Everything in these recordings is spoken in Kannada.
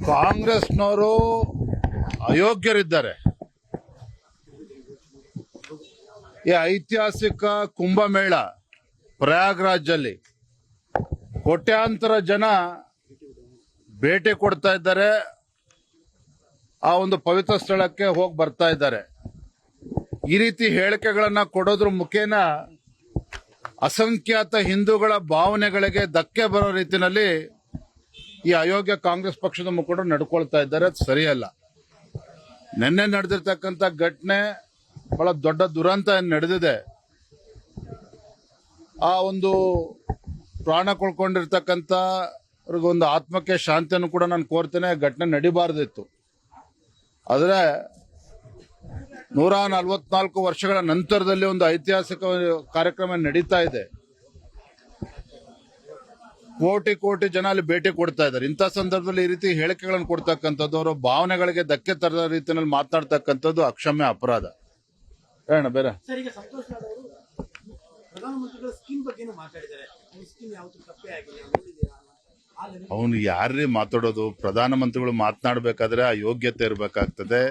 ಕಾಂಗ್ರೆಸ್ನವರು ಅಯೋಗ್ಯರಿದ್ದಾರೆ. ಈ ಐತಿಹಾಸಿಕ ಕುಂಭಮೇಳ ಪ್ರಯಾಗ್ರಾಜ್ನಲ್ಲಿ ಕೋಟ್ಯಾಂತರ ಜನ ಭೇಟಿ ಕೊಡ್ತಾ ಇದ್ದಾರೆ. ಆ ಒಂದು ಪವಿತ್ರ ಸ್ಥಳಕ್ಕೆ ಹೋಗಿ ಬರ್ತಾ ಇದ್ದಾರೆ. ಈ ರೀತಿ ಹೇಳಿಕೆಗಳನ್ನ ಕೊಡೋದ್ರ ಮುಖೇನ ಅಸಂಖ್ಯಾತ ಹಿಂದೂಗಳ ಭಾವನೆಗಳಿಗೆ ಧಕ್ಕೆ ಬರೋ ರೀತಿಯಲ್ಲಿ ಈ ಅಯೋಗ್ಯ ಕಾಂಗ್ರೆಸ್ ಪಕ್ಷದ ಮುಖಂಡರು ನಡ್ಕೊಳ್ತಾ ಇದ್ದಾರೆ. ಅದು ಸರಿಯಲ್ಲ. ನಿನ್ನೆ ನಡೆದಿರ್ತಕ್ಕಂಥ ಘಟನೆ ಬಹಳ ದೊಡ್ಡ ದುರಂತ ನಡೆದಿದೆ. ಆ ಒಂದು ಪ್ರಾಣ ಕಳ್ಕೊಂಡಿರ್ತಕ್ಕಂಥ ಅವ್ರಿಗೊಂದು ಆತ್ಮಕ್ಕೆ ಶಾಂತಿಯನ್ನು ಕೂಡ ನಾನು ಕೋರ್ತೇನೆ. ಘಟನೆ ನಡಿಬಾರ್ದಿತ್ತು. ಆದರೆ 144 ವರ್ಷಗಳ ನಂತರದಲ್ಲಿ ಒಂದು ಐತಿಹಾಸಿಕ ಕಾರ್ಯಕ್ರಮ ನಡೀತಾ ಇದೆ. ಕೋಟಿ ಕೋಟಿ ಜನ ಅಲ್ಲಿ ಭೇಟಿ ಕೊಡ್ತಾ ಇದ್ದಾರೆ. ಇಂಥ ಸಂದರ್ಭದಲ್ಲಿ ಈ ರೀತಿ ಹೇಳಿಕೆಗಳನ್ನು ಕೊಡ್ತಕ್ಕಂಥದ್ದು, ಅವರ ಭಾವನೆಗಳಿಗೆ ಧಕ್ಕೆ ತರದ ರೀತಿಯಲ್ಲಿ ಮಾತನಾಡ್ತಕ್ಕಂಥದ್ದು ಅಕ್ಷಮ್ಯ ಅಪರಾಧ. ಹೇಳೋಣ ಬೇರೆ. ಅವನು ಯಾರೇ ಮಾತಾಡೋದು? ಪ್ರಧಾನಮಂತ್ರಿಗಳು ಮಾತನಾಡಬೇಕಾದ್ರೆ ಆ ಯೋಗ್ಯತೆ ಇರಬೇಕಾಗ್ತದೆ.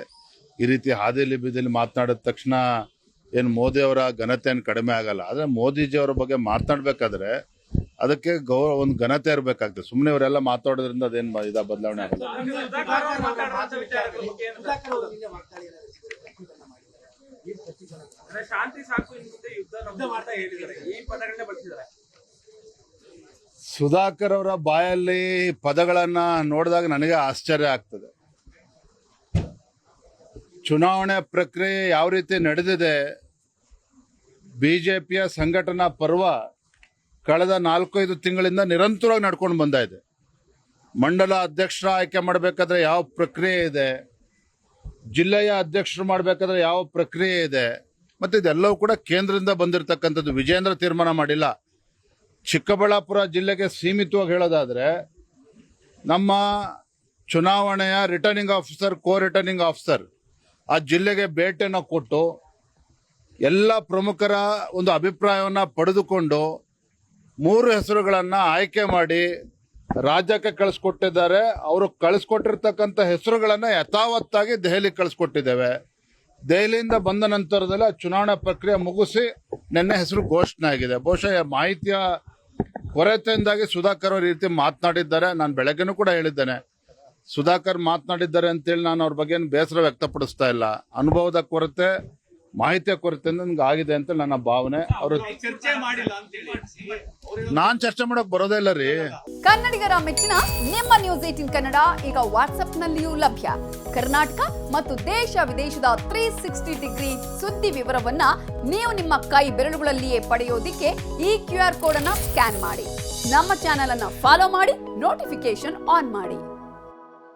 ಈ ರೀತಿ ಹಾದಿಯಲ್ಲಿ ಬೀದಿಯಲ್ಲಿ ಮಾತನಾಡಿದ ತಕ್ಷಣ ಏನು ಮೋದಿ ಅವರ ಘನತೆ ಏನು ಕಡಿಮೆ ಆಗಲ್ಲ. ಆದ್ರೆ ಮೋದಿಜಿ ಅವರ ಬಗ್ಗೆ ಮಾತನಾಡ್ಬೇಕಾದ್ರೆ ಅದಕ್ಕೆ ಒಂದು ಘನತೆ ಇರಬೇಕಾಗ್ತದೆ. ಸುಮ್ಮನೆ ಇವರೆಲ್ಲ ಮಾತಾಡೋದ್ರಿಂದ ಅದೇನು ಬದಲಾವಣೆ ಆಗಲ್ಲ. ಸುಧಾಕರ್ ಅವರ ಬಾಯಲ್ಲಿ ಪದಗಳನ್ನ ನೋಡಿದಾಗ ನನಗೆ ಆಶ್ಚರ್ಯ ಆಗ್ತದೆ. ಚುನಾವಣೆ ಪ್ರಕ್ರಿಯೆ ಯಾವ ರೀತಿ ನಡೆದಿದೆ, ಬಿಜೆಪಿಯ ಸಂಘಟನಾ ಪರ್ವ ಕಳೆದ 4-5 ತಿಂಗಳಿಂದ ನಿರಂತರವಾಗಿ ನಡ್ಕೊಂಡು ಬಂದ ಇದೆ. ಮಂಡಲ ಅಧ್ಯಕ್ಷರ ಆಯ್ಕೆ ಮಾಡಬೇಕಾದ್ರೆ ಯಾವ ಪ್ರಕ್ರಿಯೆ ಇದೆ, ಜಿಲ್ಲೆಯ ಅಧ್ಯಕ್ಷರು ಮಾಡಬೇಕಾದ್ರೆ ಯಾವ ಪ್ರಕ್ರಿಯೆ ಇದೆ, ಮತ್ತೆ ಇದೆಲ್ಲವೂ ಕೂಡ ಕೇಂದ್ರದಿಂದ ಬಂದಿರತಕ್ಕಂಥದ್ದು. ವಿಜೇಂದ್ರ ತೀರ್ಮಾನ ಮಾಡಿಲ್ಲ. ಚಿಕ್ಕಬಳ್ಳಾಪುರ ಜಿಲ್ಲೆಗೆ ಸೀಮಿತವಾಗಿ ಹೇಳೋದಾದ್ರೆ, ನಮ್ಮ ಚುನಾವಣೆಯ ರಿಟರ್ನಿಂಗ್ ಆಫೀಸರ್, ಕೋ ರಿಟರ್ನಿಂಗ್ ಆಫೀಸರ್ ಆ ಜಿಲ್ಲೆಗೆ ಭೇಟಿಯನ್ನು ಕೊಟ್ಟು ಎಲ್ಲ ಪ್ರಮುಖರ ಒಂದು ಅಭಿಪ್ರಾಯವನ್ನು ಪಡೆದುಕೊಂಡು 3 ಹೆಸರುಗಳನ್ನ ಆಯ್ಕೆ ಮಾಡಿ ರಾಜ್ಯಕ್ಕೆ ಕಳಿಸ್ಕೊಟ್ಟಿದ್ದಾರೆ. ಅವರು ಕಳಿಸ್ಕೊಟ್ಟಿರ್ತಕ್ಕಂಥ ಹೆಸರುಗಳನ್ನ ಯಥಾವತ್ತಾಗಿ ದೆಹಲಿ ಕಳಿಸ್ಕೊಟ್ಟಿದ್ದೇವೆ. ದೆಹಲಿಯಿಂದ ಬಂದ ನಂತರದಲ್ಲಿ ಚುನಾವಣಾ ಪ್ರಕ್ರಿಯೆ ಮುಗಿಸಿ ನಿನ್ನೆ ಹೆಸರು ಘೋಷಣೆ ಆಗಿದೆ. ಬಹುಶಃ ಮಾಹಿತಿಯ ಕೊರತೆಯಿಂದಾಗಿ ಸುಧಾಕರ್ ಅವರು ಈ ರೀತಿ ಮಾತನಾಡಿದ್ದಾರೆ. ನಾನು ಬೆಳಗ್ಗೆನೂ ಕೂಡ ಹೇಳಿದ್ದೇನೆ, ಸುಧಾಕರ್ ಮಾತನಾಡಿದ್ದಾರೆ ಅಂತೇಳಿ ನಾನು ಅವ್ರ ಬಗ್ಗೆ ಬೇಸರ ವ್ಯಕ್ತಪಡಿಸ್ತಾ ಇಲ್ಲ. ಅನುಭವದ ಕೊರತೆ, ಮಾಹಿತಿಯ ಕೊರತೆಯಿಂದ ನನಗೆ ಆಗಿದೆ ಅಂತ ನನ್ನ ಭಾವನೆ. ಅವರು ನಾನ್ ಚರ್ಚೆ ಮಾಡಕ್ ಬರೋದೇ ಇಲ್ಲ ರೀ. ಕನ್ನಡಿಗರ ಮೆಚ್ಚಿನ ನಿಮ್ಮ ನ್ಯೂಸ್ 18 ಕನ್ನಡ ಈಗ ವಾಟ್ಸ್ಆಪ್ ನಲ್ಲಿಯೂ ಲಭ್ಯ. ಕರ್ನಾಟಕ ಮತ್ತು ದೇಶ ವಿದೇಶದ 360 ಡಿಗ್ರಿ ಸುದ್ದಿ ವಿವರವನ್ನ ನೀವು ನಿಮ್ಮ ಕೈ ಬೆರಳುಗಳಲ್ಲಿಯೇ ಪಡೆಯೋದಿಕ್ಕೆ ಈ QR ಕೋಡ್ ಅನ್ನ ಸ್ಕ್ಯಾನ್ ಮಾಡಿ. ನಮ್ಮ ಚಾನೆಲ್ ಅನ್ನ ಫಾಲೋ ಮಾಡಿ, ನೋಟಿಫಿಕೇಶನ್ ಆನ್ ಮಾಡಿ.